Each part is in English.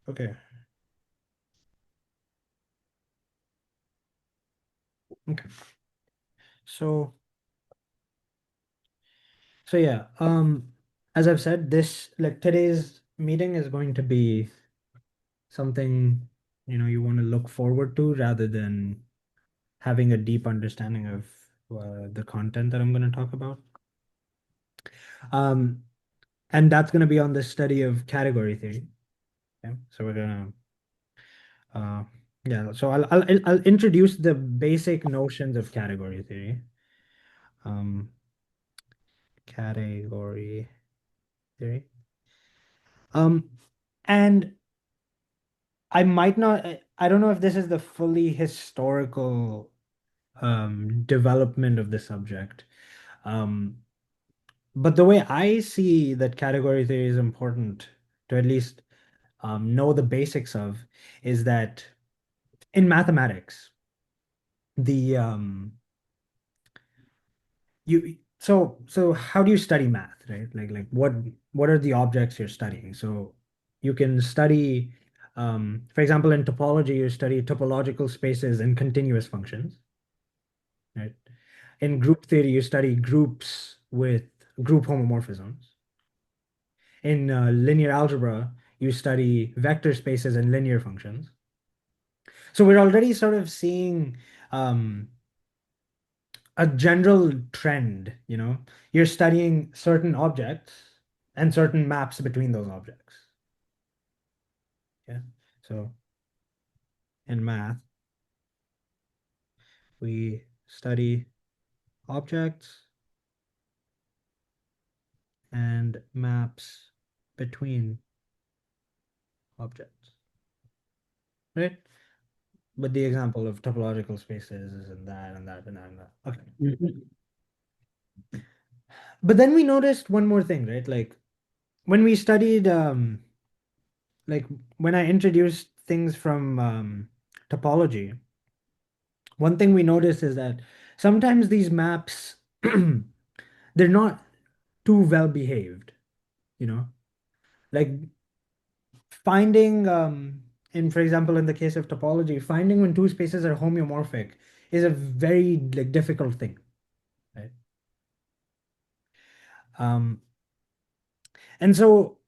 Okay. Okay. So, so yeah, as I've said, this like today's meeting is going to be something, you want to look forward to rather than having a deep understanding of the content that I'm going to talk about. Um, and that's going to be on the study of category theory. Okay. So we're gonna, uh, yeah. So I'll introduce the basic notions of category theory. Um, category theory. Um, and I might not, I don't know if this is the fully historical development of the subject. Um, but the way I see that category theory is important to at least know the basics of is that in mathematics, the so how do you study math, right? Like what are the objects you're studying? So you can study, for example, in topology, you study topological spaces and continuous functions, right? In group theory, you study groups with group homomorphisms. In linear algebra, you study vector spaces and linear functions. So we're already sort of seeing um, a general trend, You're studying certain objects and certain maps between those objects. Yeah. So in math, we study objects and maps between objects, right? With the example of topological spaces and that and that and that and that. Okay. Mhm. But then we noticed one more thing, right? Like when we studied, like when I introduced things from topology, one thing we noticed is that sometimes these maps, they're not too well behaved, you know? Like finding, for example, in the case of topology, finding when two spaces are homeomorphic is a very like difficult thing, right? Um, and so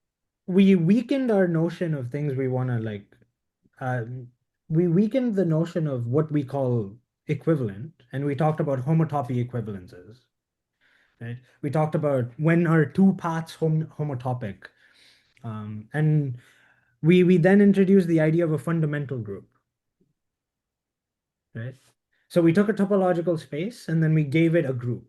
we weakened our notion of things we want to like, uh, we weakened the notion of what we call equivalent, and we talked about homotopy equivalences, right? We talked about when are two paths homotopic, and we then introduced the idea of a fundamental group, right? So we took a topological space and then we gave it a group.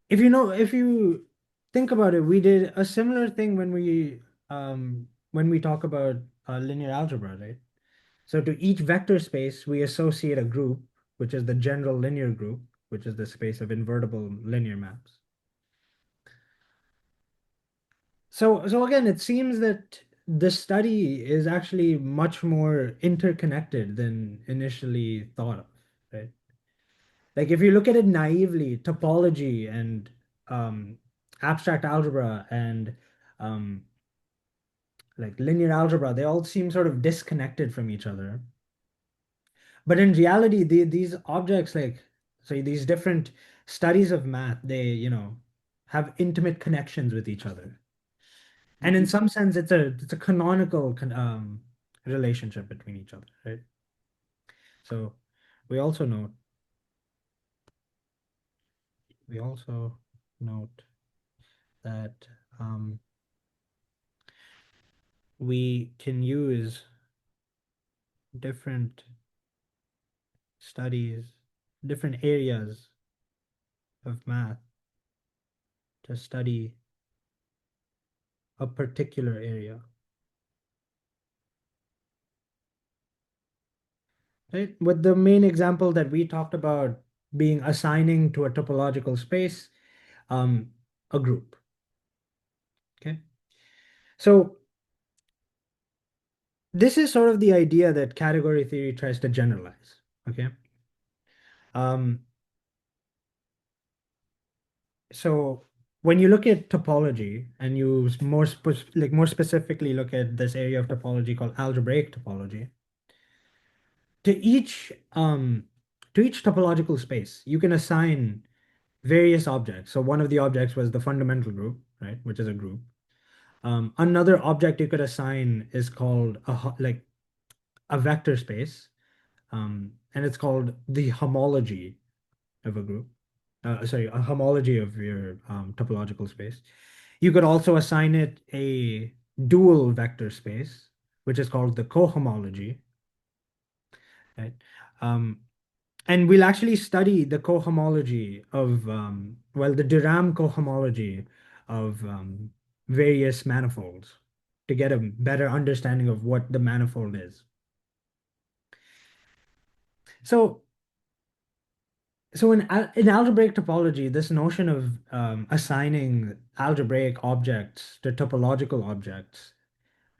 If you think about it, we did a similar thing when we talk about linear algebra, right? So to each vector space, we associate a group, which is the general linear group, which is the space of invertible linear maps. So again, it seems that the study is actually much more interconnected than initially thought of, right? Like if you look at it naively, topology and um, abstract algebra and um, like linear algebra, they all seem sort of disconnected from each other. But in reality, these objects, like, so these different studies of math, they, have intimate connections with each other. And in some sense, it's a canonical relationship between each other, right? So we also note we also note that we can use different studies, different areas of math to study a particular area, right? With the main example that we talked about being assigning to a topological space, um, a group. Okay. So this is sort of the idea that category theory tries to generalize. Okay. Um, so when you look at topology and you more specifically look at this area of topology called algebraic topology, to each um to each topological space, you can assign various objects. So one of the objects was the fundamental group, right, which is a group. Another object you could assign is called like a vector space, and it's called the homology of a group. Sorry, a homology of your topological space. You could also assign it a dual vector space, which is called the cohomology, right? Um, and we'll actually study the cohomology of, well, the Durham cohomology of various manifolds to get a better understanding of what the manifold is. So, in algebraic topology, this notion of assigning algebraic objects to topological objects,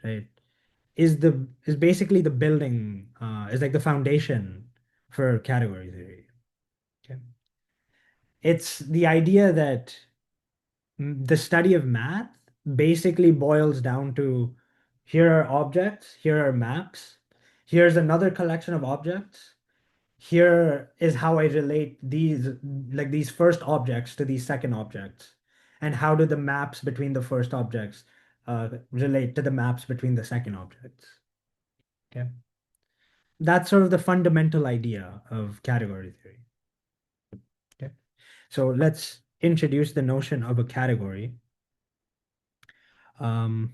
right, is basically the building, is like the foundation for category theory. Okay. It's the idea that the study of math basically boils down to here are objects, here are maps, here's another collection of objects, here is how I relate these first objects to these second objects, and how do the maps between the first objects relate to the maps between the second objects. Okay. That's sort of the fundamental idea of category theory. Okay. So let's introduce the notion of a category. Um,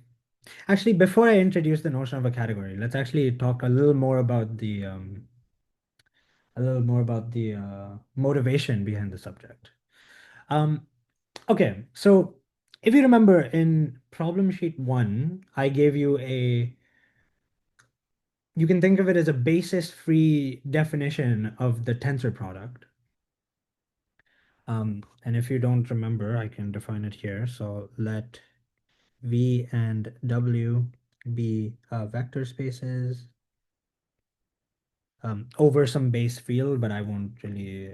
Actually, before I introduce the notion of a category, let's actually talk a little more about the motivation behind the subject. Um, okay, so if you remember in problem sheet one, I gave you you can think of it as a basis-free definition of the tensor product. And if you don't remember, I can define it here. So let V and W be vector spaces over some base field, but I won't really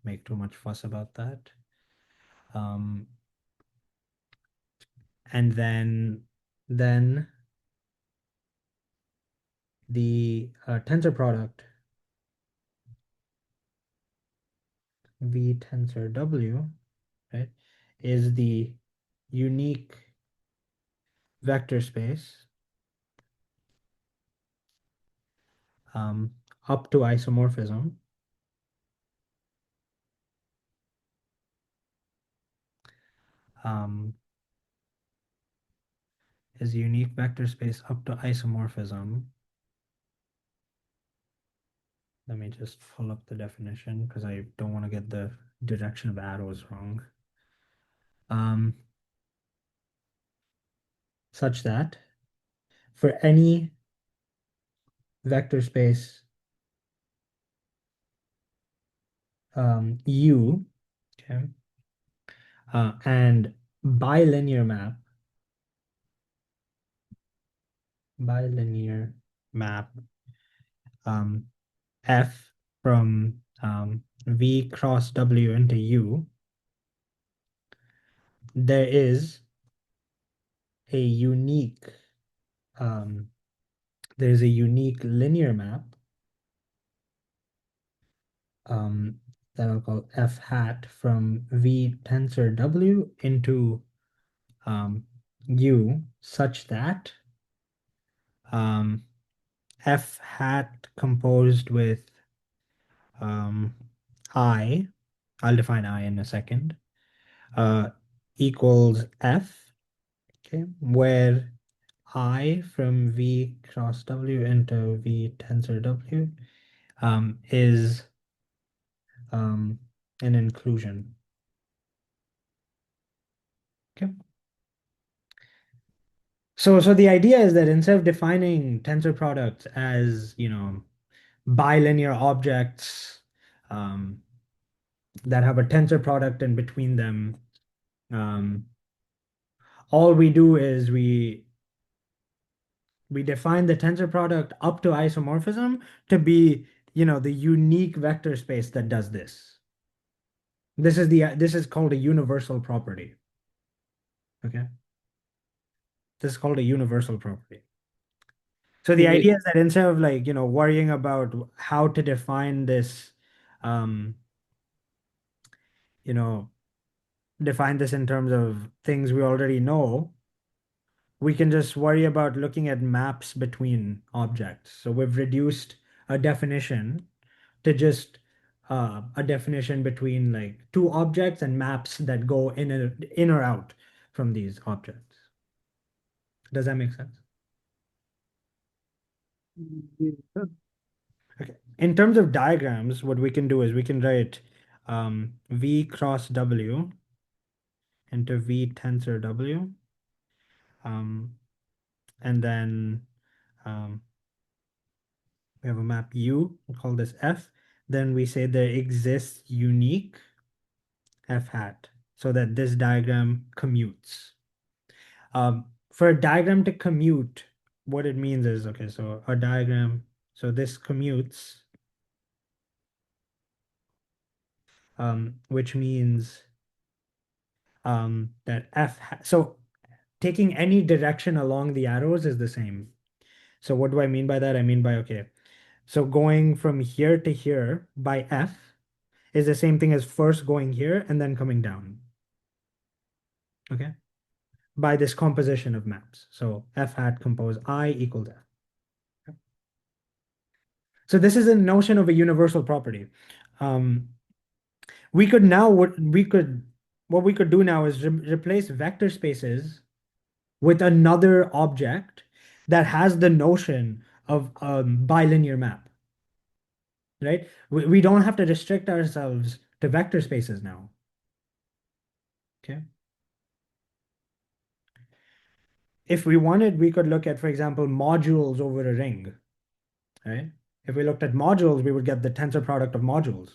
make too much fuss about that. Um, and then the tensor product V tensor W, right, is the unique vector space um, up to isomorphism um, is a unique vector space up to isomorphism. Let me just pull up the definition because I don't want to get the direction of arrows wrong. Such that for any vector space U, okay, and bilinear map, bilinear map um, F from V cross W into U, there is a unique um, there's a unique linear map that I'll call F hat from V tensor W into U such that um, F hat composed with um, I, I'll define I in a second, uh, equals F, okay, where I from V cross W into V tensor W is um, an inclusion. Okay. So the idea is that instead of defining tensor products as, bilinear objects um, that have a tensor product in between them, um, all we do is we define the tensor product up to isomorphism to be, the unique vector space that does this. This is called a universal property. Okay. This is called a universal property. So the Wait, idea is that instead of like, worrying about how to define this, um, you know, define this in terms of things we already know, we can just worry about looking at maps between objects. So we've reduced a definition to just a definition between like two objects and maps that go in or out from these objects. Does that make sense? Okay. In terms of diagrams, what we can do is we can write V cross W into V tensor W. Um, and then um, we have a map U, we'll call this F. Then we say there exists unique F hat so that this diagram commutes. For a diagram to commute, what it means is, okay, so a diagram, so this commutes, which means that so taking any direction along the arrows is the same. So what do I mean by that? I mean by, okay, so going from here to here by F is the same thing as first going here and then coming down. Okay. By this composition of maps. So F hat compose I equals F. So this is a notion of a universal property. Um, we could now what we could do now is replace vector spaces with another object that has the notion of bilinear map, right? We don't have to restrict ourselves to vector spaces now. Okay. If we wanted, we could look at, for example, modules over a ring, right? If we looked at modules, we would get the tensor product of modules.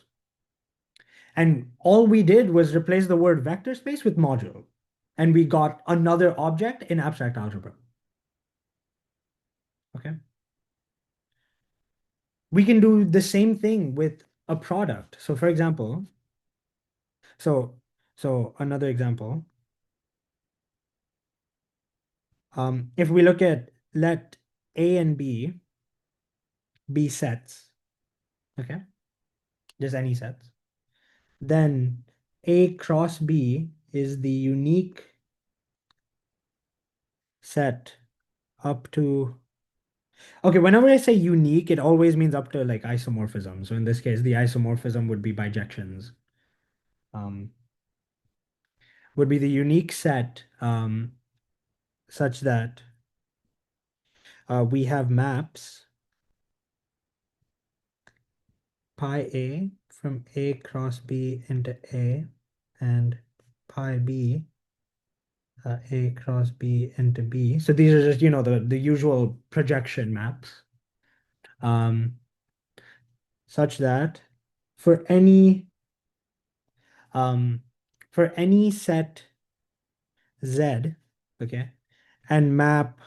And all we did was replace the word vector space with module. And we got another object in abstract algebra. Okay. We can do the same thing with a product. So for example, so another example, if we look at let A and B be sets, okay, just any sets, then A cross B is the unique set up to, okay, whenever I say unique, it always means up to like isomorphism. So in this case, the isomorphism would be bijections. Um, would be the unique set such that we have maps pi A from A cross B into A and pi B A cross B into B. So these are just, the usual projection maps. Um, such that for any um, for any set Z, okay, and maps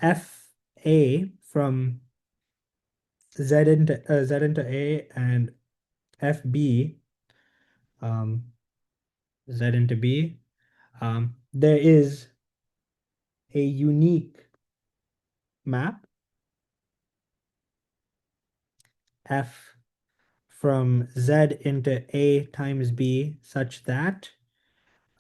FA from Z into A and FB Z into B, there is a unique map F from Z into A times B such that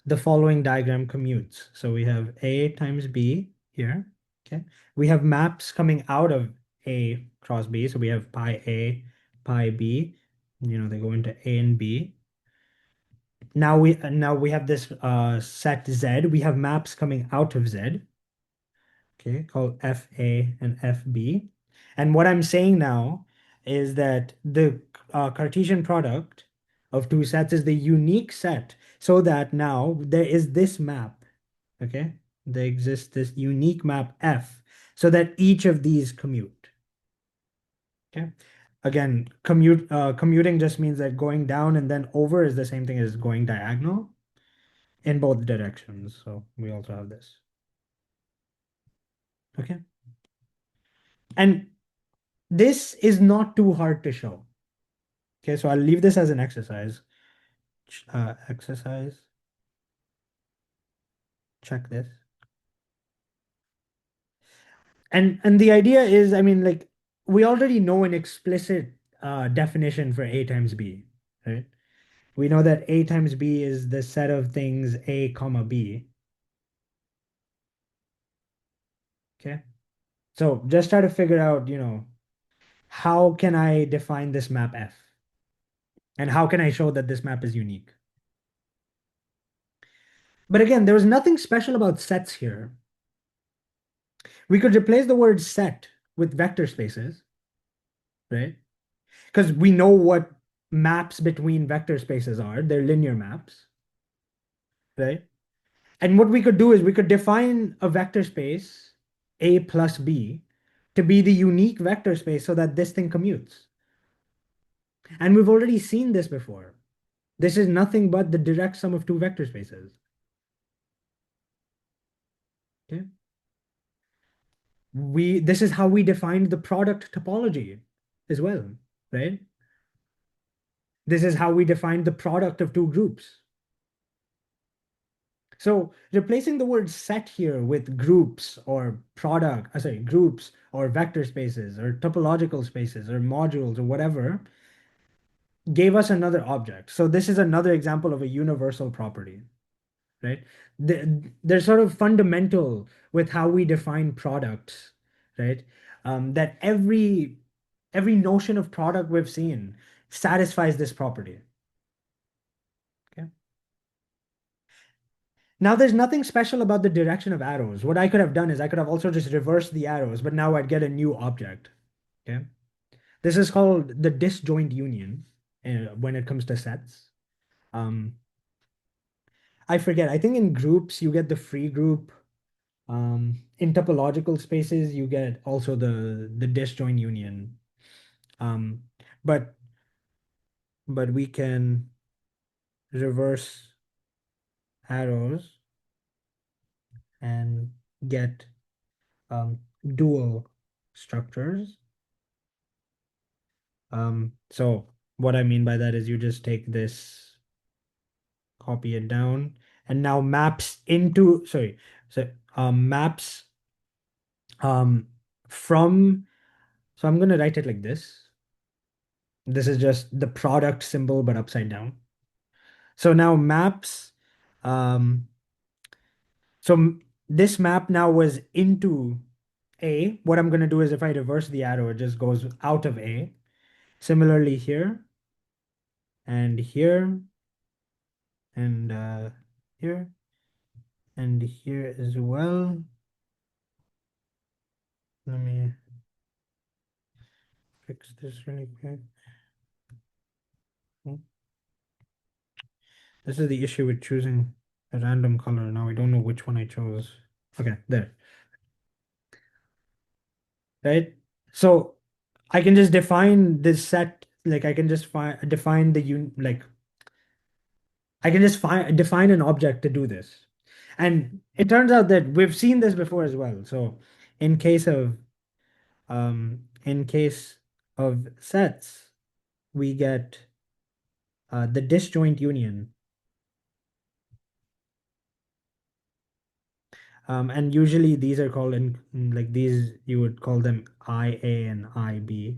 the following diagram commutes. So we have A times B here. Okay. We have maps coming out of A cross B. So we have pi A, pi B. They go into A and B. Now we have this set Z. We have maps coming out of Z. Okay, called FA and FB. And what I'm saying now is that the Cartesian product of two sets is the unique set, so that now there is this map. Okay, there exists this unique map F, so that each of these commute. Okay, again, commuting just means that going down and then over is the same thing as going diagonal in both directions. So we also have this. Okay, and this is not too hard to show. Okay, so I'll leave this as an exercise. Exercise. check this. And the idea is, I mean, like we already know an explicit definition for A times B, right? We know that A times B is the set of things A comma B. Okay. So just try to figure out, how can I define this map F? And how can I show that this map is unique? But again, there was nothing special about sets here. We could replace the word set with vector spaces, right? Because we know what maps between vector spaces are. They're linear maps, right? And what we could do is we could define a vector space, A plus B, to be the unique vector space so that this thing commutes. And we've already seen this before. This is nothing but the direct sum of two vector spaces. Okay. This is how we defined the product topology as well, right? This is how we defined the product of two groups. So replacing the word set here with groups or groups or vector spaces or topological spaces or modules or whatever gave us another object. So this is another example of a universal property, right? They're sort of fundamental with how we define products, right? That every notion of product we've seen satisfies this property. Okay. Now there's nothing special about the direction of arrows. What I could have done is I could have also just reversed the arrows, but now I'd get a new object. Okay. This is called the disjoint union when it comes to sets. Um, I forget. I think in groups you get the free group. In topological spaces you get also the disjoint union. Um, but we can reverse arrows and get dual structures. So what I mean by that is you just take this, copy it down, and now maps into, sorry, so maps um from, so I'm gonna write it like this. This is just the product symbol but upside down. So now maps, um this map now was into A. What I'm gonna do is if I reverse the arrow, it just goes out of A. Similarly here and here and here and here as well. Let me fix this really quick. Hmm. This is the issue with choosing a random color. Now I don't know which one I chose. Okay, there. Right? So I can just define this set, like I can just define I can just define an object to do this. And it turns out that we've seen this before as well. So in case of in case of sets, we get the disjoint union. And usually these are called like these, you would call them IA and IB.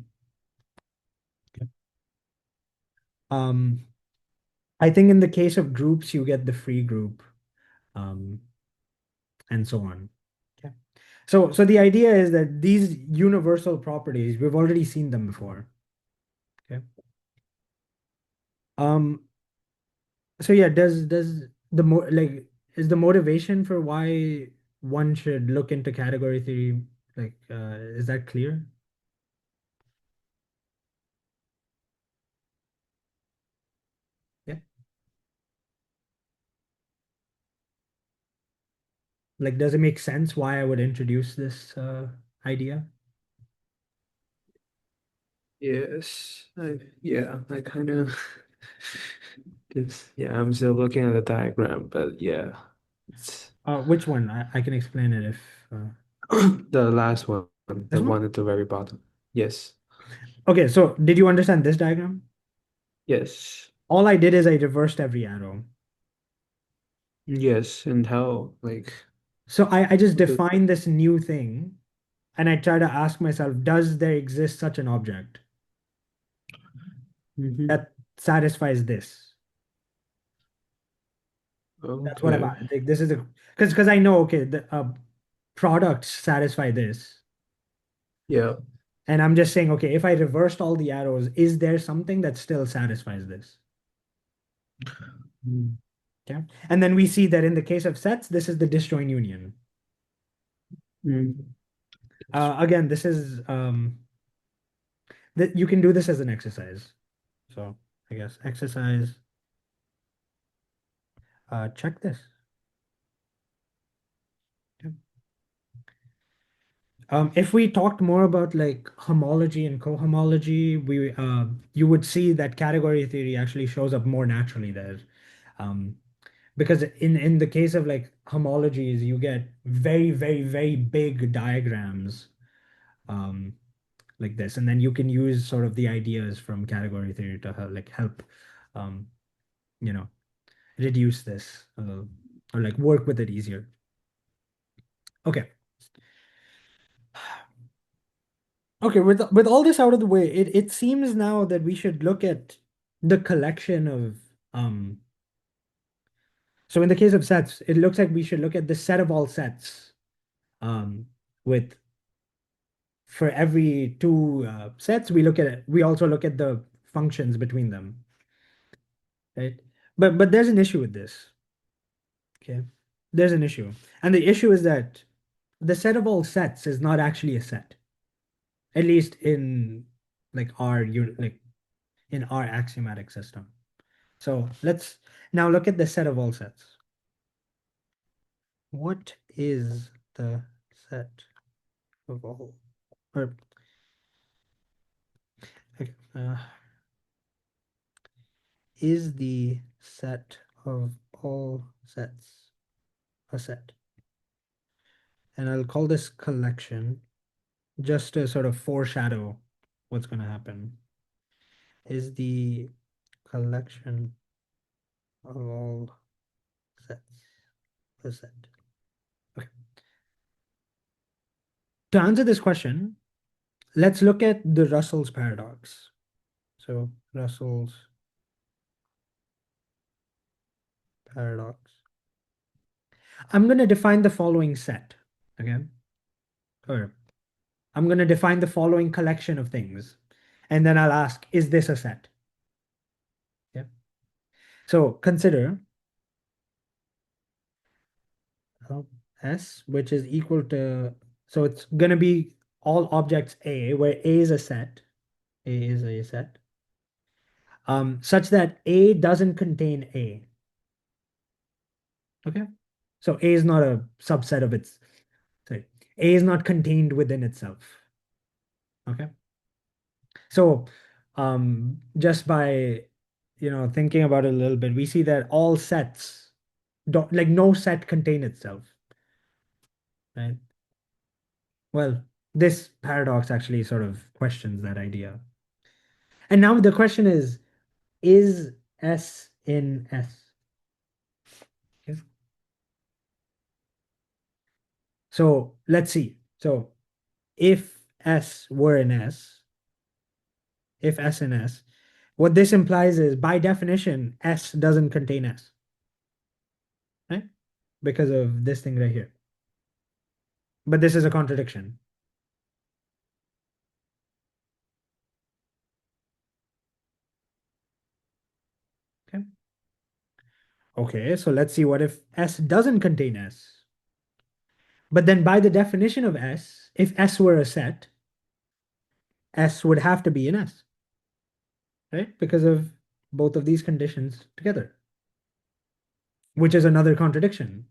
Um, I think in the case of groups, you get the free group, um, and so on. Okay. So the idea is that these universal properties, we've already seen them before. Okay. Um, so yeah, does the mo like is the motivation for why one should look into category theory, like is that clear? Yeah. Like, does it make sense why I would introduce this idea? Yes, I kind of yeah, I'm still looking at the diagram, but yeah, it's Which one? I can explain it if the last one, this the one. one at the very bottom. Yes, Okay, so did you understand this diagram? yes. All I did is I reversed every arrow. Yes, and how like So I just what the define this new thing and I try to ask myself, does there exist such an object hmm that satisfies this? That's what I'm Okay. like. This is a because I know okay the products satisfy this, Yeah. and I'm just saying okay if I reversed all the arrows, is there something that still satisfies this? Mm. Okay, and then we see that in the case of sets, this is the disjoint union. Mm. Again, this is that you can do this as an exercise. So I guess exercise. Check this. Yeah. If we talked more about like homology and cohomology, we you would see that category theory actually shows up more naturally there. Um, because in the case of like homologies, you get very, very, very big diagrams um, like this, and then you can use sort of the ideas from category theory to help um, you know reduce this or like work with it easier. Okay. Okay, with all this out of the way, it seems now that we should look at the collection of so in the case of sets, it looks like we should look at the set of all sets with for every two sets we look at it. We also look at the functions between them, right? But there's an issue with this. Okay. There's an issue. And the issue is that the set of all sets is not actually a set, at least in like like in our axiomatic system. So let's now look at the set of all sets. What is the set of all, or okay, is the set of all sets a set? And I'll call this collection just to sort of foreshadow what's going to happen. Is the collection of all sets a set? Okay. To answer this question, let's look at the Russell's paradox. So Russell's paradox. I'm going to define the following set. Okay. Or I'm going to define the following collection of things. And then I'll ask, is this a set? Yeah. So consider S, which is equal to, so it's going to be all objects A, where A is a set. A is a set. Such that A doesn't contain A. Okay. So A is not a subset of its, sorry, A is not contained within itself. Okay. So just by thinking about it a little bit, we see that all sets don't like no set contain itself, right? Well, this paradox actually sort of questions that idea. And now the question is S in S? Okay. So let's see. So if S were in S, if S in S, what this implies is by definition, S doesn't contain S, right? Because of this thing right here. But this is a contradiction. Okay. Okay, so let's see what if S doesn't contain S. But then by the definition of S, if S were a set, S would have to be in S, right? Because of both of these conditions together, which is another contradiction.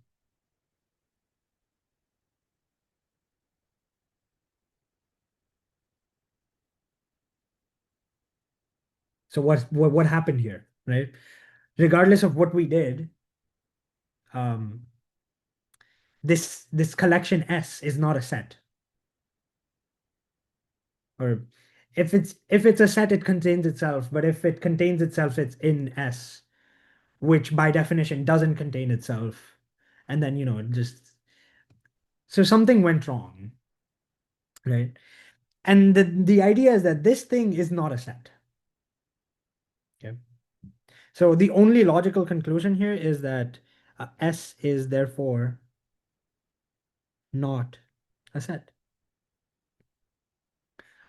So what happened here, right? Regardless of what we did, um, this collection S is not a set. Or if it's a set, it contains itself, but if it contains itself, it's in S. which by definition doesn't contain itself. And then, just so something went wrong, right? And the idea is that this thing is not a set. Okay. So the only logical conclusion here is that S is therefore not a set.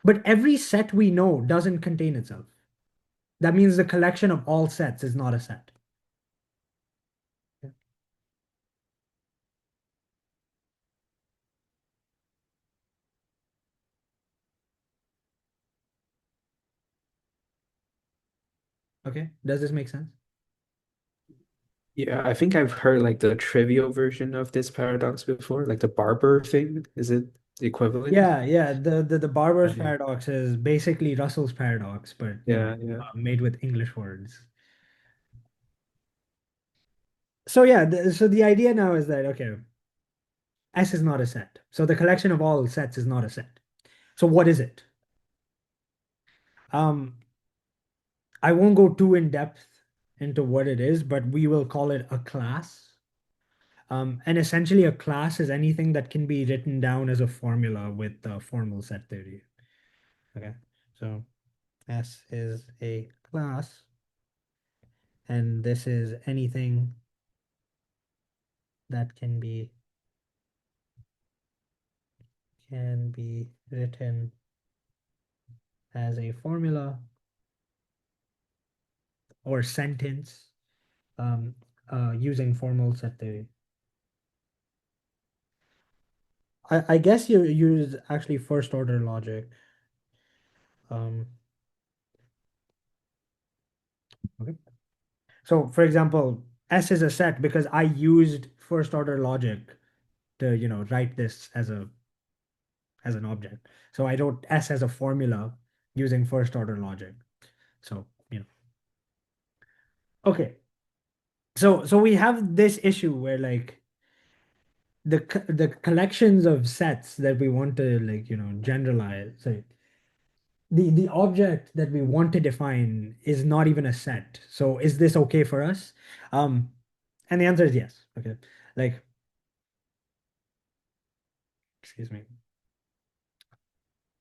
But every set we know doesn't contain itself. That means the collection of all sets is not a set. Okay, does this make sense? Yeah, I think I've heard like the trivial version of this paradox before, like the barber thing. Is it equivalent? Yeah, yeah. The Barber's Yeah, paradox is basically Russell's paradox, but yeah, yeah. made with English words. So yeah, so the idea now is that okay, S is not a set. So the collection of all sets is not a set. So what is it? Um, I won't go too in depth into what it is, but we will call it a class. And essentially, a class is anything that can be written down as a formula with formal set theory. Okay, so S is a class, and this is anything that can be written as a formula or sentence um, using formal set theory. I guess you use actually first order logic. Um, okay. So for example, S is a set because I used first order logic to, write this as an object. So I wrote S as a formula using first order logic. So, okay. So we have this issue where like the collections of sets that we want to like, generalize. So the object that we want to define is not even a set. So is this okay for us? Um, and the answer is yes. Okay. Like, excuse me.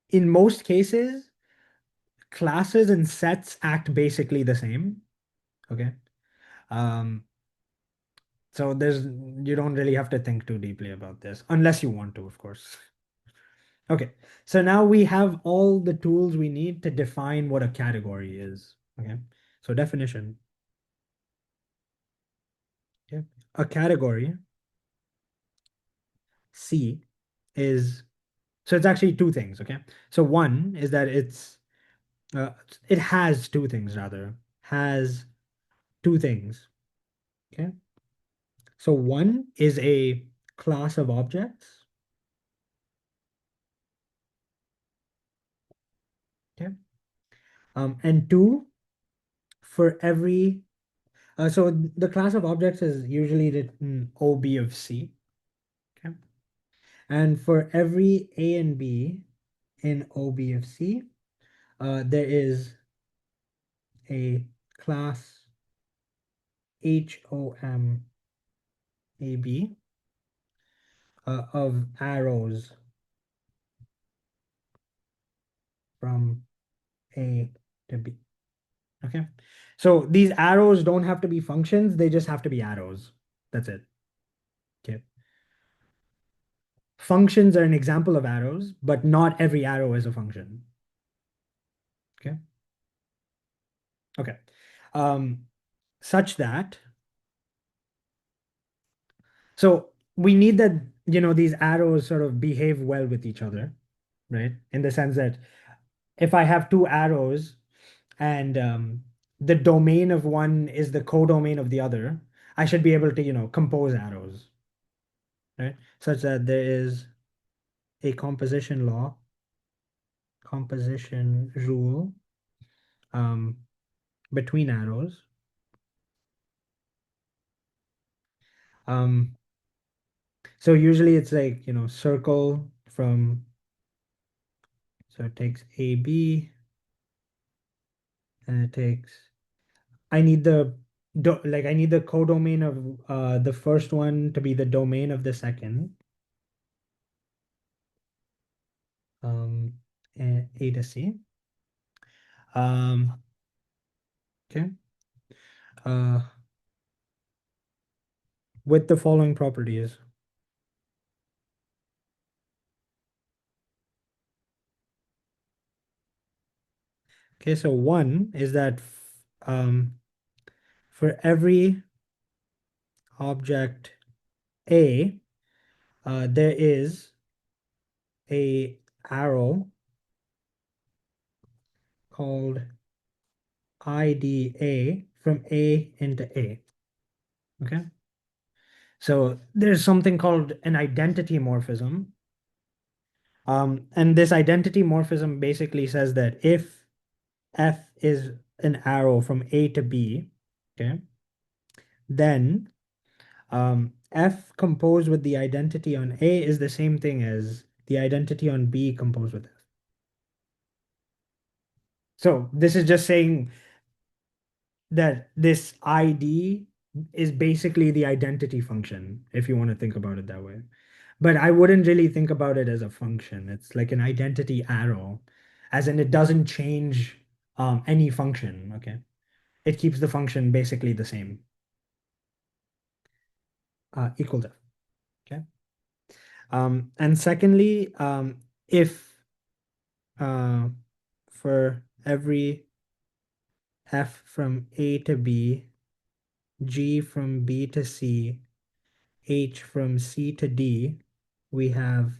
In most cases, classes and sets act basically the same. Okay. Um, so you don't really have to think too deeply about this unless you want to, of course. Okay. So now we have all the tools we need to define what a category is. Okay. So definition. Okay. A category, C, is so it's actually two things. Okay. So one is that uh, it has two things rather, has two things. Okay. So one is a class of objects. Okay. And two, for every so the class of objects is usually written OB of C. Okay. And for every A and B in OB of C, there is a class HOM AB of arrows from A to B. Okay. So these arrows don't have to be functions, they just have to be arrows. That's it. Okay. Functions are an example of arrows, but not every arrow is a function. Okay. Okay. Um, such that, so we need that, these arrows sort of behave well with each other, right? In the sense that if I have two arrows and the domain of one is the codomain of the other, I should be able to, compose arrows, right? Such that there is a composition law, composition rule um, between arrows. Um, so usually it's like, circle from, so it takes AB and it takes, I need the like I need the codomain of the first one to be the domain of the second. A to C. Um, okay. Uh, with the following properties. Okay, so one is that for every object A, there is a arrow called IDA from A into A. Okay. So there's something called an identity morphism. And this identity morphism basically says that if F is an arrow from A to B, okay, then F composed with the identity on A is the same thing as the identity on B composed with F. So this is just saying that this ID is basically the identity function, if you want to think about it that way. But I wouldn't really think about it as a function. It's like an identity arrow, as in it doesn't change any function. Okay. It keeps the function basically the same, equal to. Okay. And secondly, if uh, for every f from A to B, g from B to C, h from C to D, we have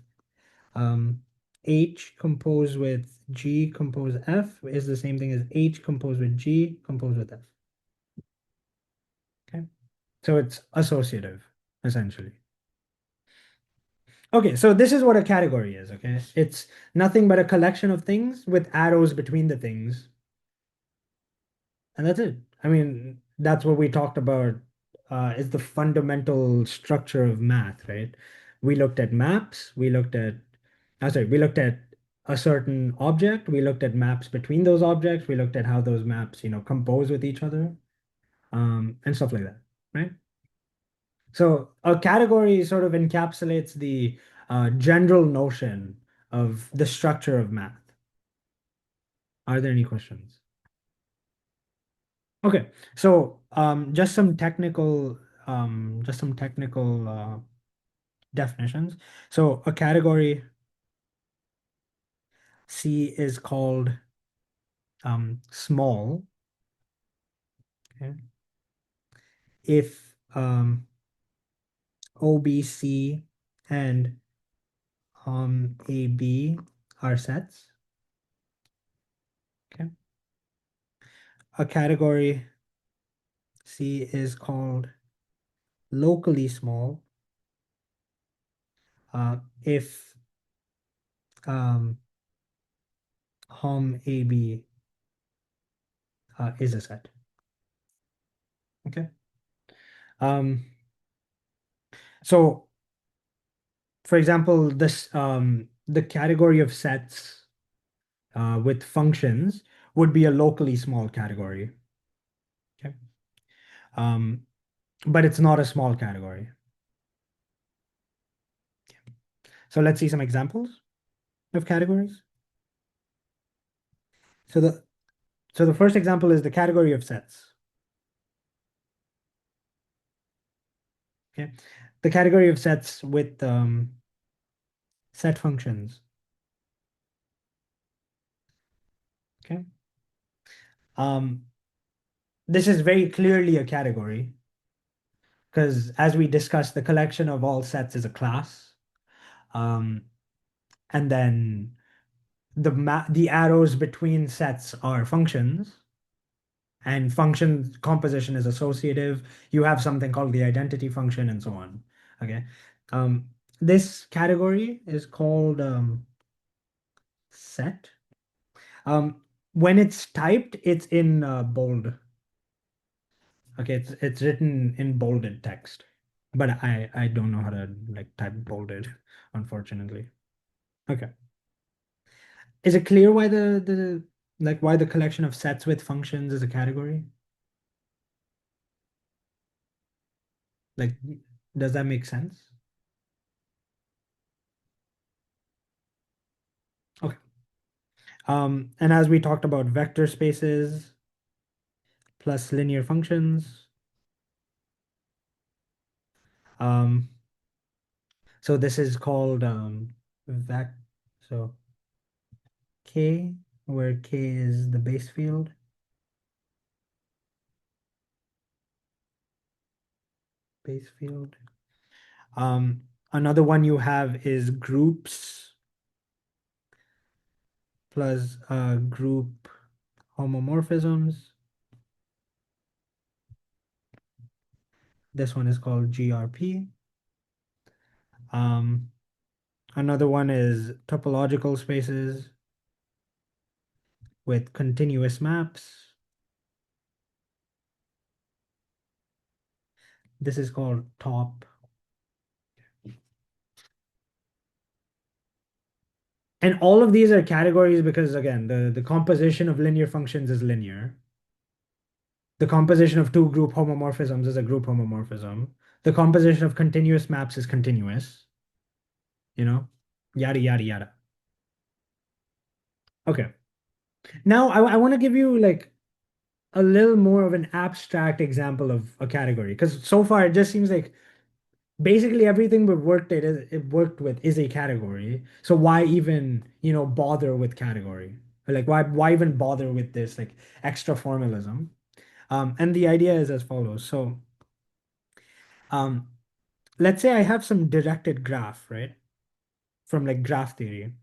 h composed with g composed f is the same thing as h composed with g composed with f. Okay. So it's associative, essentially. Okay, so this is what a category is, okay? It's nothing but a collection of things with arrows between the things, and that's it. I mean, that's what we talked about, is the fundamental structure of math, right? We looked at maps, we looked at a certain object, we looked at maps between those objects, we looked at how those maps, compose with each other, and stuff like that, right? So a category sort of encapsulates the general notion of the structure of math. Are there any questions? Okay, so just some technical definitions. So a category C is called small. Okay, if OBC and AB are sets. Okay, a category C is called locally small if um, hom AB is a set. Okay. Um, so, for example, the category of sets with functions would be a locally small category. Okay. Um, but it's not a small category. So let's see some examples of categories. So the first example is the category of sets. Okay. The category of sets with set functions. Okay. Um, this is very clearly a category because, as we discussed, the collection of all sets is a class. Um, and then the arrows between sets are functions, and function composition is associative. You have something called the identity function and so on. Okay. Um, this category is called set. Um, when it's typed, it's in bold. Okay, it's written in bolded text, but I don't know how to like type bolded, unfortunately. Okay, is it clear why the like why the collection of sets with functions is a category? Like, does that make sense? Okay. And as we talked about vector spaces plus linear functions, um, so this is called vec. So K, where K is the base field, base field. Another one you have is groups plus group homomorphisms. This one is called GRP. Um, Another one is topological spaces with continuous maps. This is called top. And all of these are categories because again, the composition of linear functions is linear. The composition of two group homomorphisms is a group homomorphism. The composition of continuous maps is continuous, you know, yada, yada, yada. Okay. Now I want to give you like a little more of an abstract example of a category because so far it just seems like basically everything we've it worked with is a category. So why even, bother with category? Like why even bother with this like extra formalism? And the idea is as follows. So um, let's say I have some directed graph, right? From like graph theory.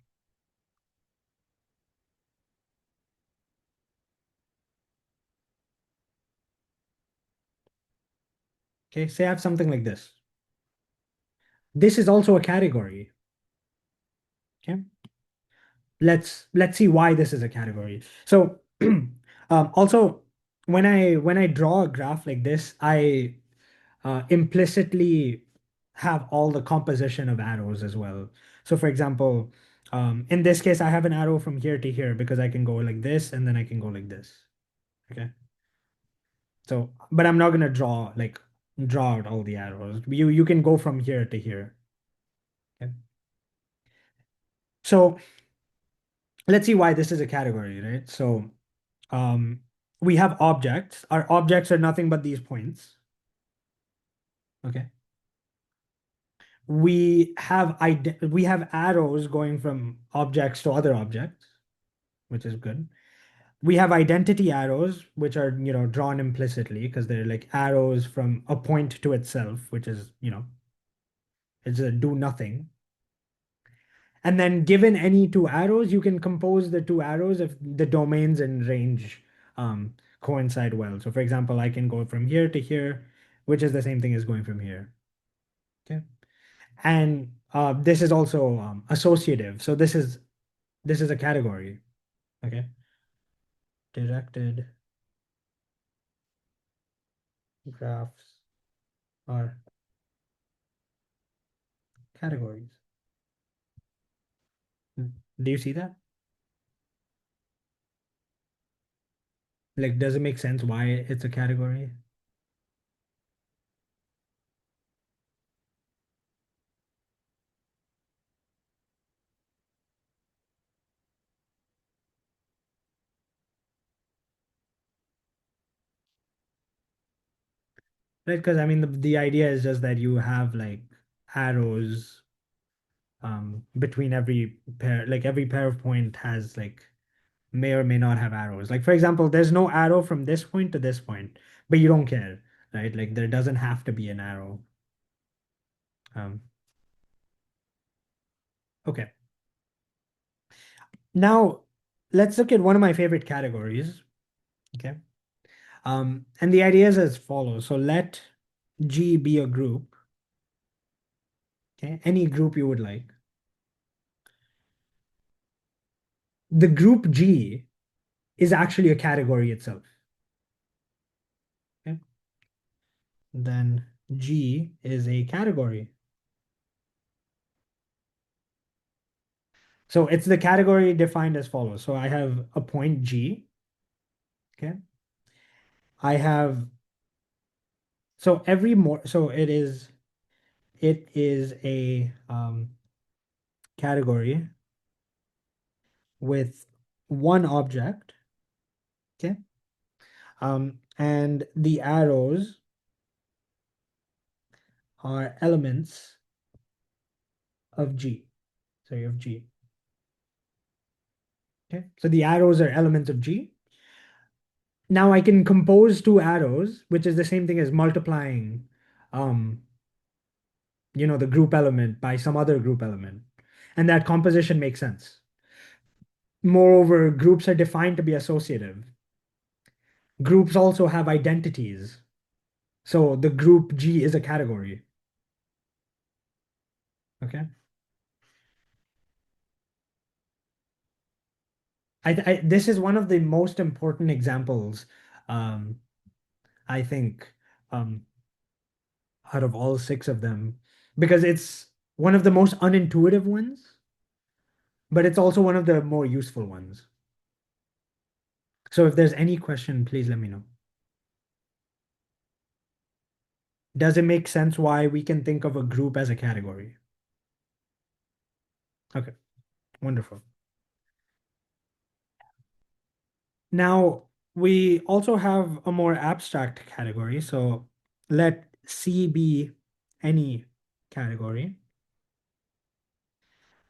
Okay, say I have something like this. This is also a category. Okay. Let's see why this is a category. So also when I draw a graph like this, I implicitly have all the composition of arrows as well. So for example, in this case, I have an arrow from here to here because I can go like this and then I can go like this. Okay. So, but I'm not gonna draw out all the arrows. You can go from here to here. Okay. So let's see why this is a category, right? So um, we have objects. Our objects are nothing but these points. Okay. We have arrows going from objects to other objects, which is good. We have identity arrows, which are, drawn implicitly because they're like arrows from a point to itself, which is, it's a do nothing. And then given any two arrows, you can compose the two arrows if the domains and range coincide well. So for example, I can go from here to here, which is the same thing as going from here. Okay. And this is also associative. So this is a category. Okay. Directed graphs are categories. Do you see that? Like, does it make sense why it's a category? Right? Because I mean, the idea is just that you have like arrows between every pair. Like every pair of point has like may or may not have arrows. Like for example, there's no arrow from this point to this point, but you don't care, right? Like there doesn't have to be an arrow. Um, okay. Now let's look at one of my favorite categories. Okay. And the idea is as follows. So let G be a group. Okay, any group you would like. The group G is actually a category itself. Okay. Then G is a category. So it's the category defined as follows. So I have a point G. Okay. I have So so it is a category with one object, okay? And the arrows are elements of G. So you have G. Okay. So the arrows are elements of G. Now I can compose two arrows, which is the same thing as multiplying um, the group element by some other group element. And that composition makes sense. Moreover, groups are defined to be associative. Groups also have identities. So the group G is a category. Okay. This is one of the most important examples, um, I think, um, out of all six of them, because it's one of the most unintuitive ones, but it's also one of the more useful ones. So if there's any question, please let me know. Does it make sense why we can think of a group as a category? Okay, wonderful. Now, we also have a more abstract category. So let C be any category.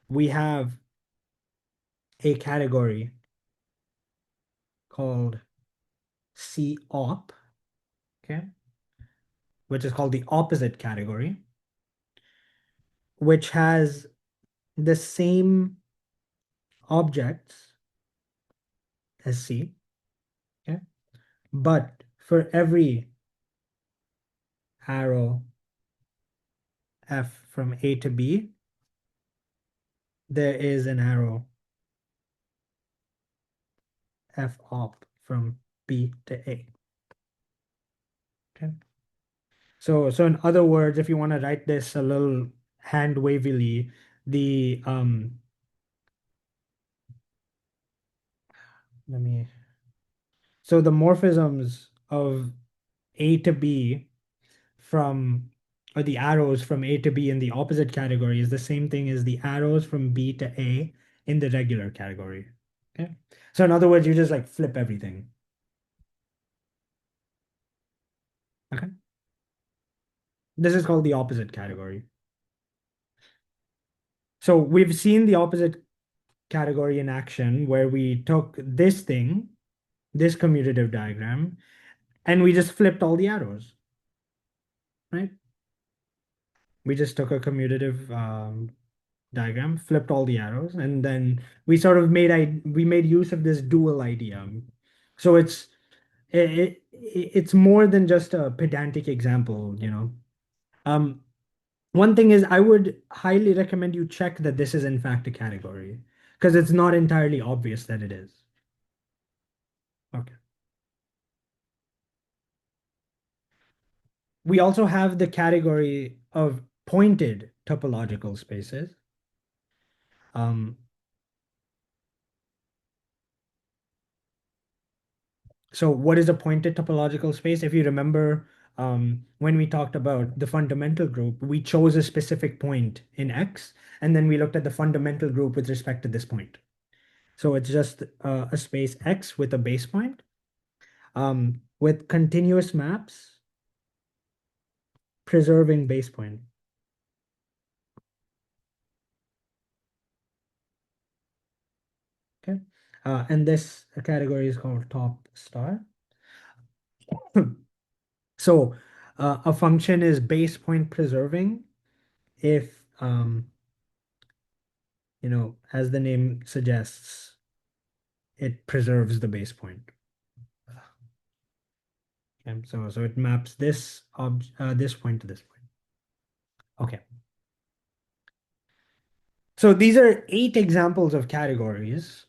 We have a category called C op, okay, which is called the opposite category, which has the same objects as C, okay, but for every arrow F from A to B, there is an arrow F op from B to A. Okay. So in other words, if you want to write this a little hand wavily, the let me so the morphisms of A to B from or the arrows from A to B in the opposite category is the same thing as the arrows from B to A in the regular category. Okay. So in other words, you just like flip everything. Okay. This is called the opposite category. So we've seen the opposite category in action where we took this thing, this commutative diagram, and we just flipped all the arrows, right? We just took a commutative diagram, flipped all the arrows, and then we sort of we made use of this dual idea. So it's more than just a pedantic example. Um, One thing is I would highly recommend you check that this is in fact a category because it's not entirely obvious that it is. Okay. We also have the category of pointed topological spaces. Um, so what is a pointed topological space? If you remember, when we talked about the fundamental group, we chose a specific point in X, and then we looked at the fundamental group with respect to this point. So it's just a space X with a base point, with continuous maps preserving base point. Okay. And this category is called top star. So a function is base point preserving if, as the name suggests, it preserves the base point. Okay, so it maps this point to this point. Okay. So these are 8 examples of categories,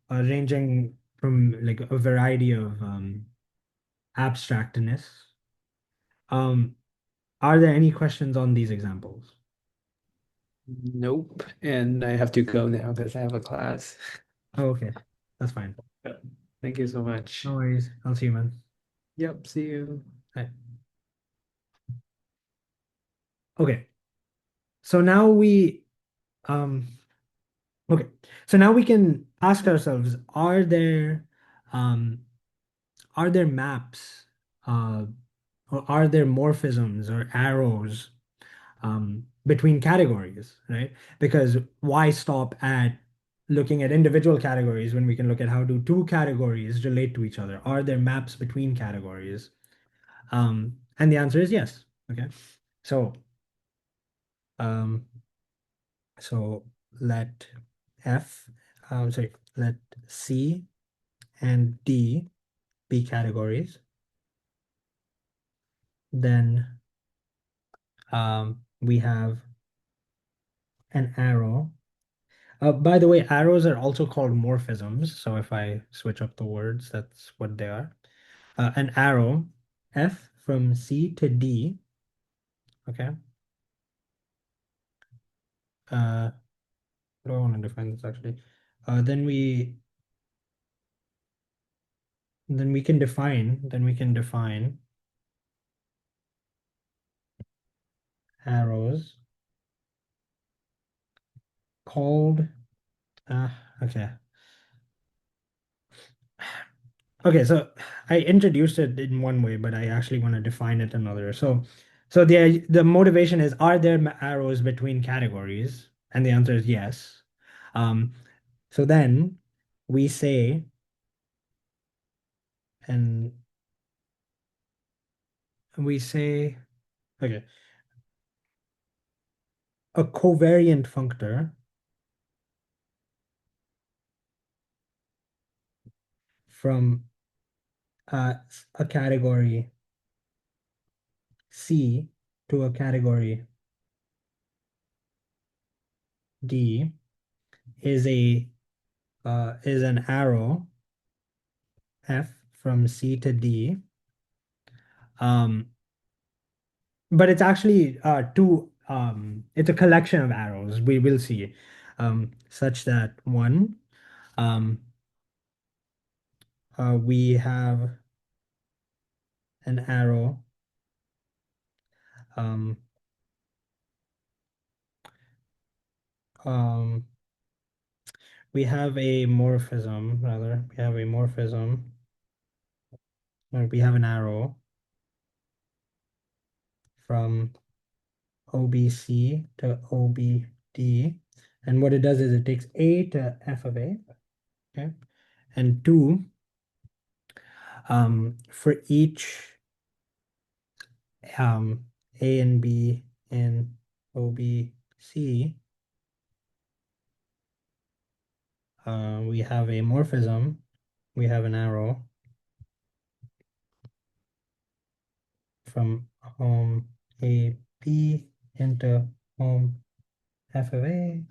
ranging from like a variety of abstractness. Um, are there any questions on these examples? Nope. And I have to go now because I have a class. Oh, okay. That's fine. Thank you so much. No worries. I'll see you, man. Yep, see you. Bye. Okay. So now we um okay. So now we can ask ourselves, um are there maps or are there morphisms or arrows between categories, right? Because why stop at looking at individual categories when we can look at how do two categories relate to each other? Are there maps between categories? And the answer is yes. Okay. So um, so let F, sorry, let C and D be categories. Then we have an arrow. By the way, arrows are also called morphisms. So if I switch up the words, that's what they are. An arrow, F from C to D. Okay. Uh, what do I want to define this actually? Uh, then we then we can define arrows called uh, okay. Okay, so I introduced it in one way, but I actually want to define it another. So the motivation is, are there arrows between categories? And the answer is yes. Um, so then we say, and we say, okay, a covariant functor from a category C to a category D is a is an arrow F from C to D. Um, but it's actually it's a collection of arrows. We will see, such that one, um, we have an arrow, um, um, we have a morphism, rather, we have a morphism, or we have an arrow from OBC to OBD. And what it does is it takes A to F of A, okay? And two, for each um, A and B in OBC, we have a morphism, we have an arrow from home AB into home F of A,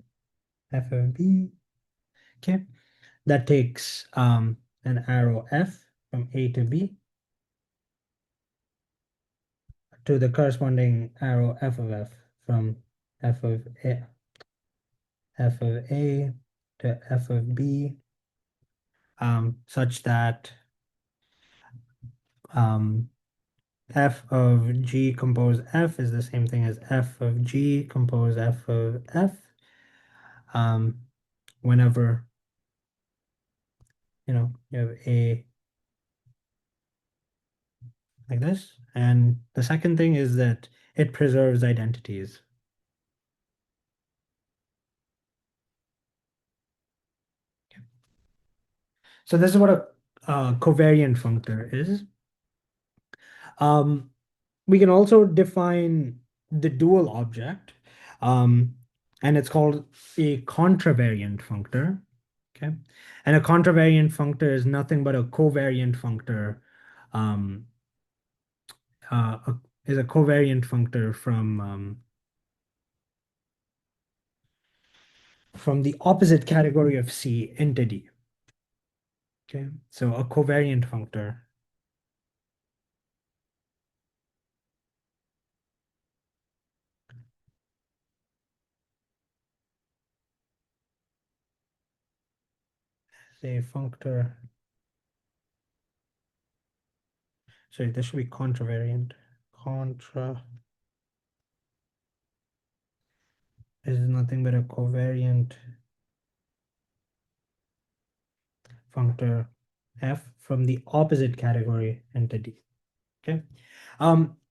F of B, okay? That takes an arrow F from A to B to the corresponding arrow F of F from F of A, F of A to F of B, such that um, F of G compose F is the same thing as F of G compose F of F. Um, whenever you have A like this. And the second thing is that it preserves identities. So this is what a covariant functor is. Um, we can also define the dual object, um, and it's called a contravariant functor. Okay, and a contravariant functor is nothing but a covariant functor. Um, is a covariant functor from the opposite category of C into D. Okay, so a covariant functor. Say functor. Sorry, this should be contravariant. Contravariant is nothing but a covariant functor f from the opposite category entity. Okay.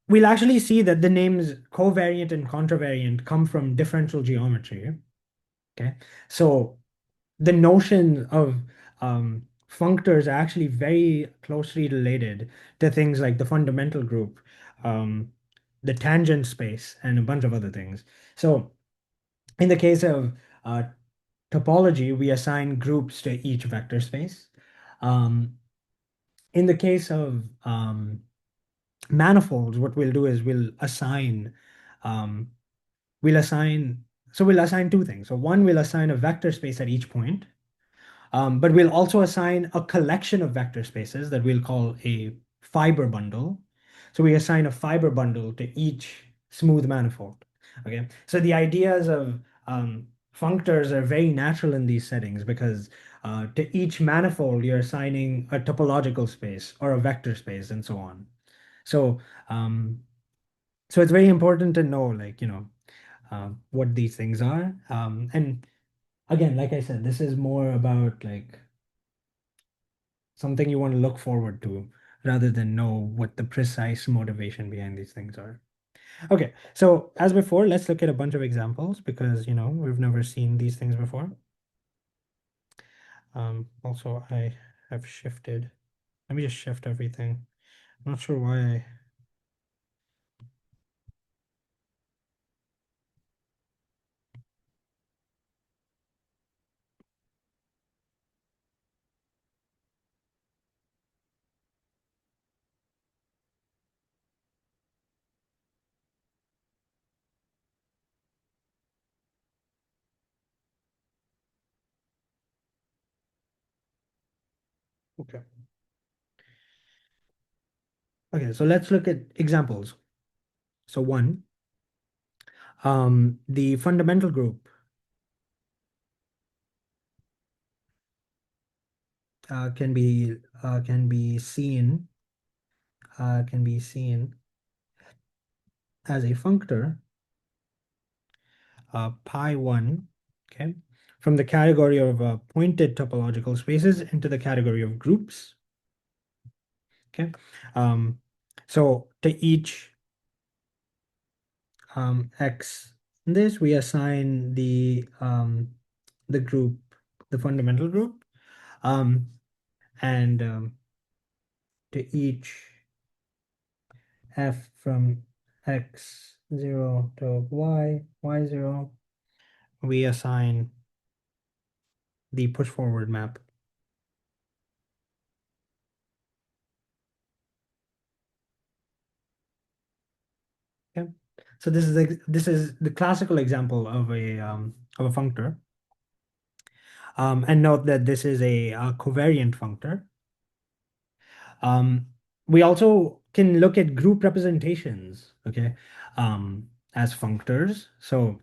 We'll actually see that the names covariant and contravariant come from differential geometry. Okay. So the notion of functors are actually very closely related to things like the fundamental group, um, the tangent space, and a bunch of other things. So in the case of uh, topology, we assign groups to each vector space. Um, in the case of manifolds, what we'll do is um, we'll assign, so we'll assign two things. So one, we'll assign a vector space at each point, but we'll also assign a collection of vector spaces that we'll call a fiber bundle. So we assign a fiber bundle to each smooth manifold. Okay. So the ideas of functors are very natural in these settings because to each manifold, you're assigning a topological space or a vector space and so on. So, um, so it's very important to know, like, what these things are. And again, like I said, this is more about like something you want to look forward to rather than know what the precise motivation behind these things are. Okay, so as before, let's look at a bunch of examples because, we've never seen these things before. Also, I have shifted. Let me just shift everything. I'm not sure why I. Okay. Okay, so let's look at examples. So one, the fundamental group can be seen as a functor pi 1, okay, from the category of pointed topological spaces into the category of groups, okay. Um, so to each x in this, we assign the group, the fundamental group, um, and to each f from x0 to y0, we assign the push forward map. Okay. So this is the classical example of a functor. And note that this is a covariant functor. Um, we also can look at group representations, okay, as functors. So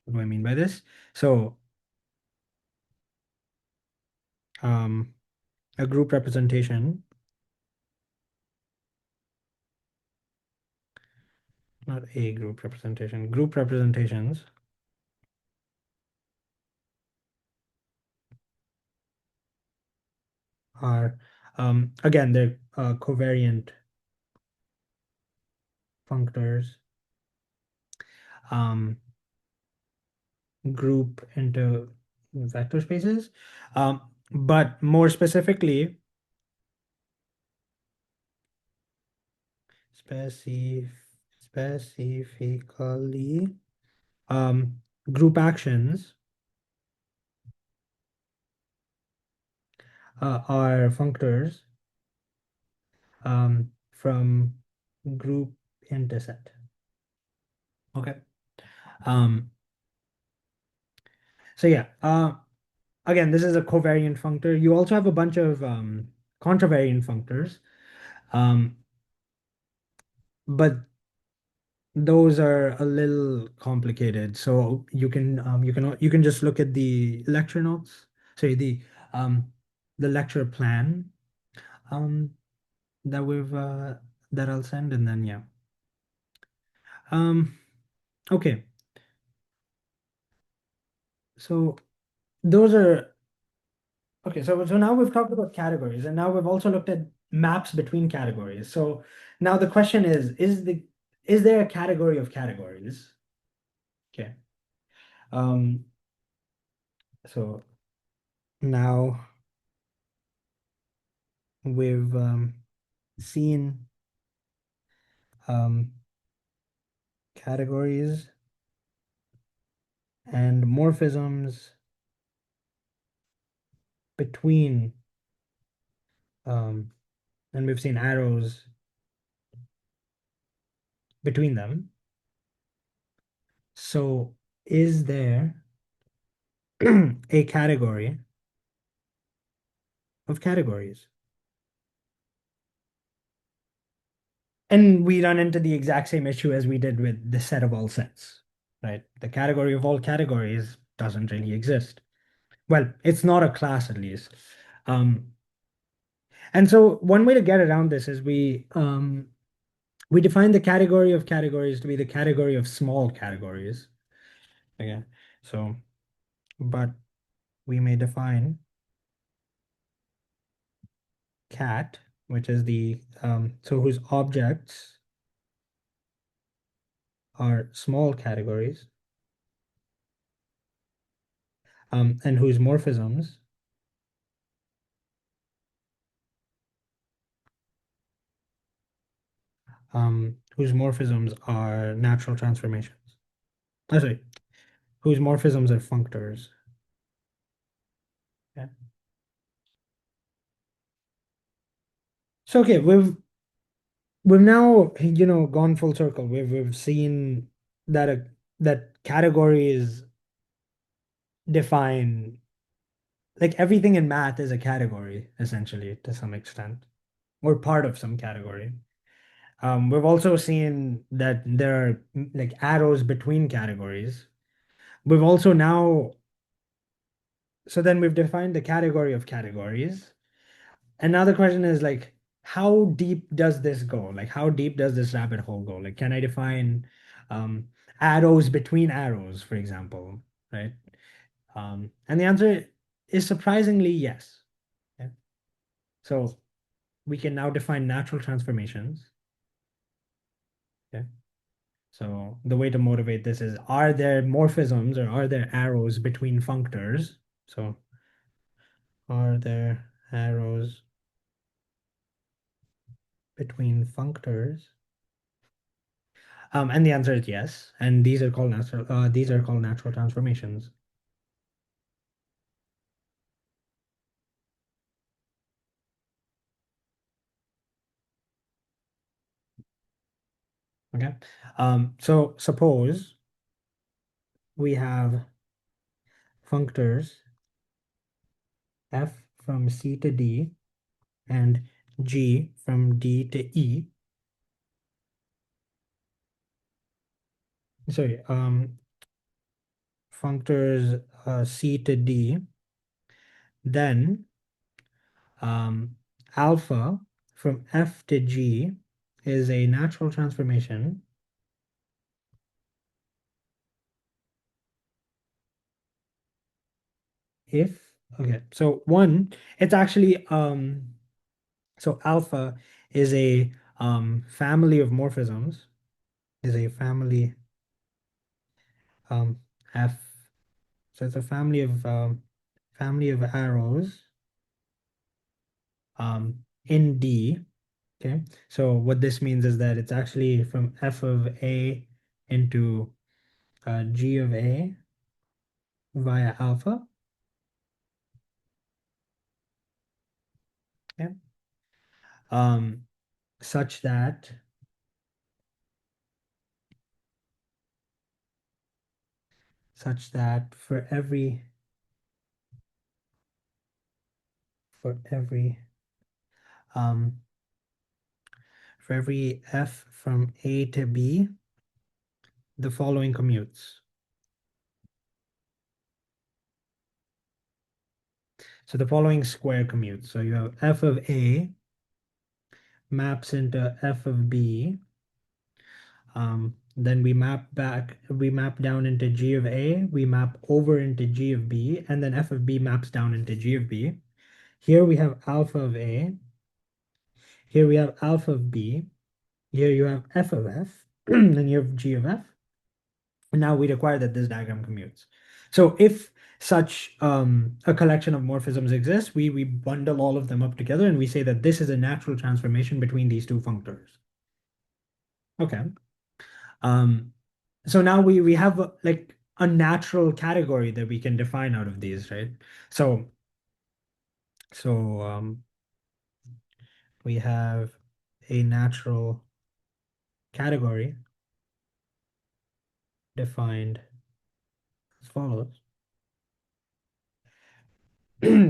what do I mean by this? So um, a group representation, not a group representation, group representations are, again, they're covariant functors, um, group into vector spaces. Um, but more specifically, specif specifically, um, group actions are functors from group into set. Okay. Um, so yeah, again, this is a covariant functor. You also have a bunch of contravariant functors, um, but those are a little complicated. So you can just look at the lecture notes. Sorry, um the lecture plan um that we've that I'll send, and then yeah. Um okay. So those are okay. So now we've talked about categories, and now we've also looked at maps between categories. So now the question is there a category of categories? Okay. Um, so now we've seen um, categories and morphisms between um, and we've seen arrows between them. So is there a category of categories? And we run into the exact same issue as we did with the set of all sets, right? The category of all categories doesn't really exist. Well, it's not a class at least. Um, and so one way to get around this is we define the category of categories to be the category of small categories. Okay. So, but we may define cat, which is the so whose objects are small categories, and whose morphisms are natural transformations. Oh, sorry, whose morphisms are functors. Yeah. So okay, we've now gone full circle. We've seen that that categories define like everything in math is a category essentially to some extent or part of some category. We've also seen that there are like arrows between categories. We've also now, so then we've defined the category of categories. And now the question is like, how deep does this go? Like, how deep does this rabbit hole go? Like, can I define um, arrows between arrows, for example, right? And the answer is surprisingly yes. Yeah. So we can now define natural transformations. Okay. So the way to motivate this is, are there morphisms or are there arrows between functors? So are there arrows between functors? And the answer is yes. And these are called natural transformations. Okay. So suppose we have functors f from C to D and g from D to E. Sorry, functors C to D, then um, alpha from F to G is a natural transformation if, okay, so one, it's actually, so alpha is a family of morphisms, is a family, um, F, so it's a family of arrows in D. Okay, so what this means is that it's actually from F of A into G of A via alpha. Okay. Um, such that for every um for every F from A to B, the following commutes. So the following square commutes. So you have F of A maps into F of B, Then we map down into G of A, we map over into G of B, and then F of B maps down into G of B. Here we have alpha of A, here we have alpha of B, here you have F of F, and you have G of F. And now we require that this diagram commutes. So if such a collection of morphisms exists, we bundle all of them up together and we say that this is a natural transformation between these two functors. Okay. Um, so now we have like a natural category that we can define out of these, right? So so we have a natural category defined as follows.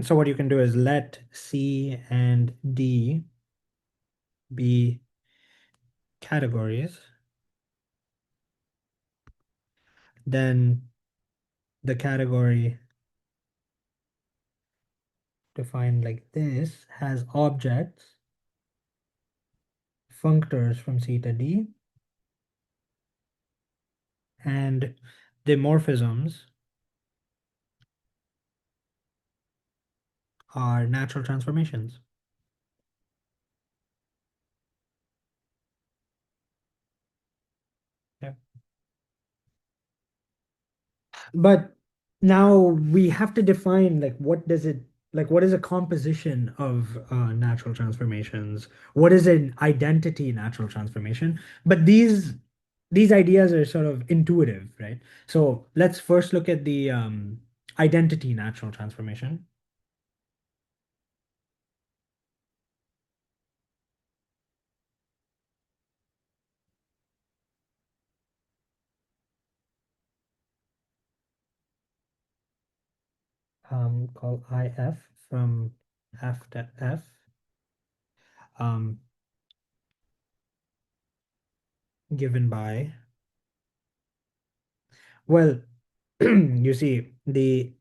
So what you can do is let C and D be categories, then the category defined like this has objects, functors from C to D, and the morphisms are natural transformations. Yeah. But now we have to define like what does it like what is a composition of natural transformations? What is an identity natural transformation? But these ideas are sort of intuitive, right? So let's first look at the identity natural transformation, called IF from F to F, um, given by, well, you see, the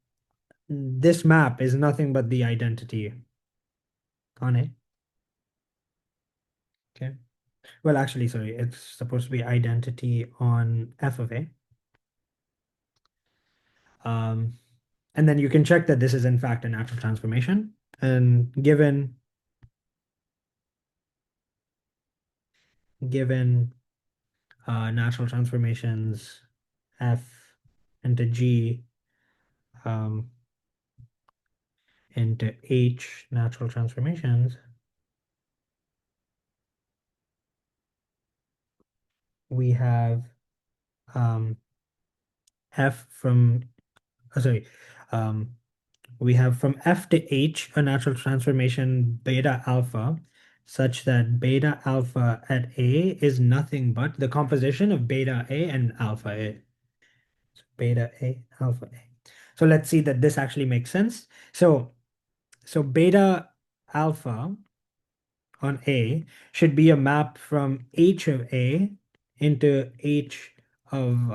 this map is nothing but the identity on it. Okay. Well, actually, sorry, it's supposed to be identity on F of A. Um, and then you can check that this is in fact a natural transformation. And given natural transformations F into G um, into H natural transformations, we have um, F from, sorry, um, we have from F to H a natural transformation beta alpha such that beta alpha at A is nothing but the composition of beta A and alpha A. So beta A, alpha A. So let's see that this actually makes sense. So beta alpha on A should be a map from H of A into H of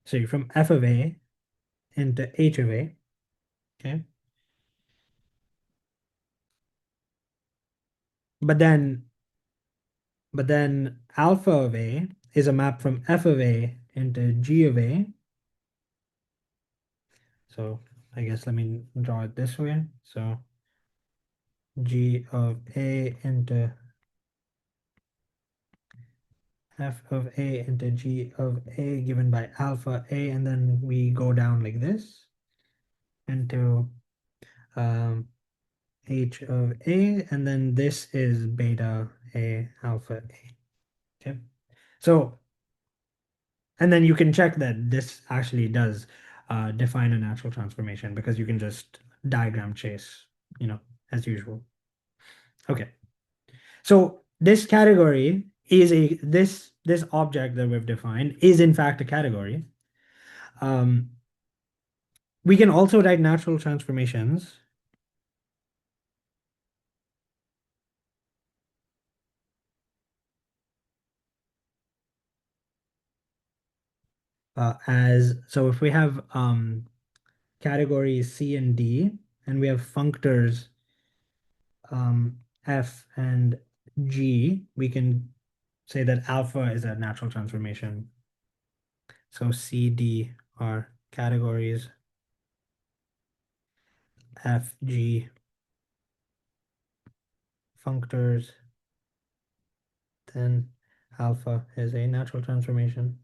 sorry, from F of A into H of A. Okay. But then alpha of A is a map from F of A into G of A. So I guess let me draw it this way. So G of A into F of A into G of A given by alpha A, and then we go down like this into um, H of A, and then this is beta A alpha A. Okay. So, and then you can check that this actually does define a natural transformation because you can just diagram chase, you know, as usual. Okay. So this category is this object that we've defined is in fact a category. Um, we can also write natural transformations as so if we have categories C and D and we have functors F and G, we can say that alpha is a natural transformation. So C, D are categories, F, G functors, then alpha is a natural transformation.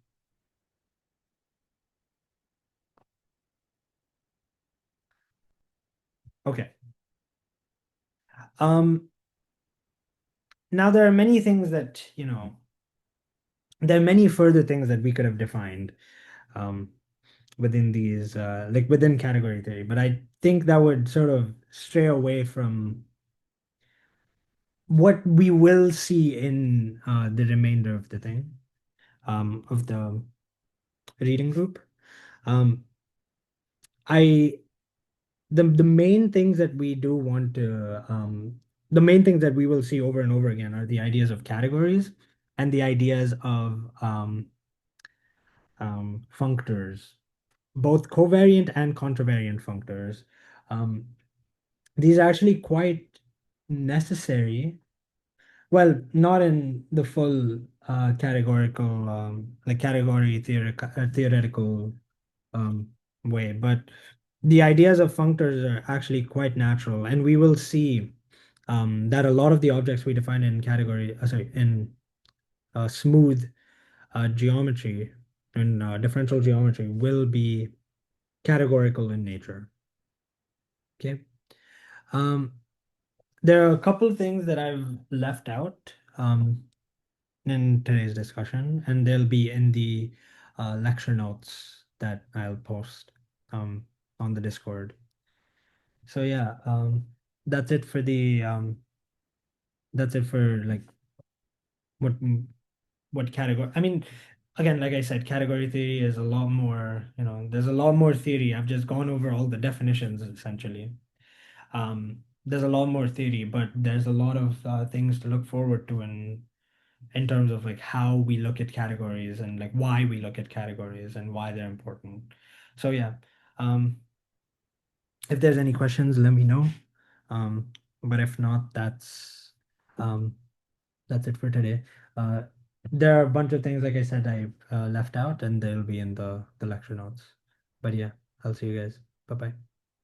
Okay. Um, Now there are many things that, there are many further things that we could have defined um, within these, like within category theory, but I think that would sort of stray away from what we will see in the remainder of the thing, of the reading group. Um, I the main things that we do want to the main things that we will see over and over again are the ideas of categories and the ideas of functors, both covariant and contravariant functors. Um, these are actually quite necessary. Well, not in the full categorical, like category theoretical um, way, but the ideas of functors are actually quite natural, and we will see that a lot of the objects we define in in smooth geometry and differential geometry will be categorical in nature. Okay. Um, there are a couple things that I've left out in today's discussion, and they'll be in the lecture notes that I'll post on the Discord. So yeah, that's it for the that's it for like what what category. I mean, again, like I said, category theory is a lot more, there's a lot more theory. I've just gone over all the definitions essentially. There's a lot more theory, but there's a lot of things to look forward to in terms of like how we look at categories and like why we look at categories and why they're important. So yeah, um, if there's any questions, let me know. Um, but if not, um, that's it for today. Uh, there are a bunch of things, like I said, I left out, and they'll be in the lecture notes. But yeah, I'll see you guys. Bye bye.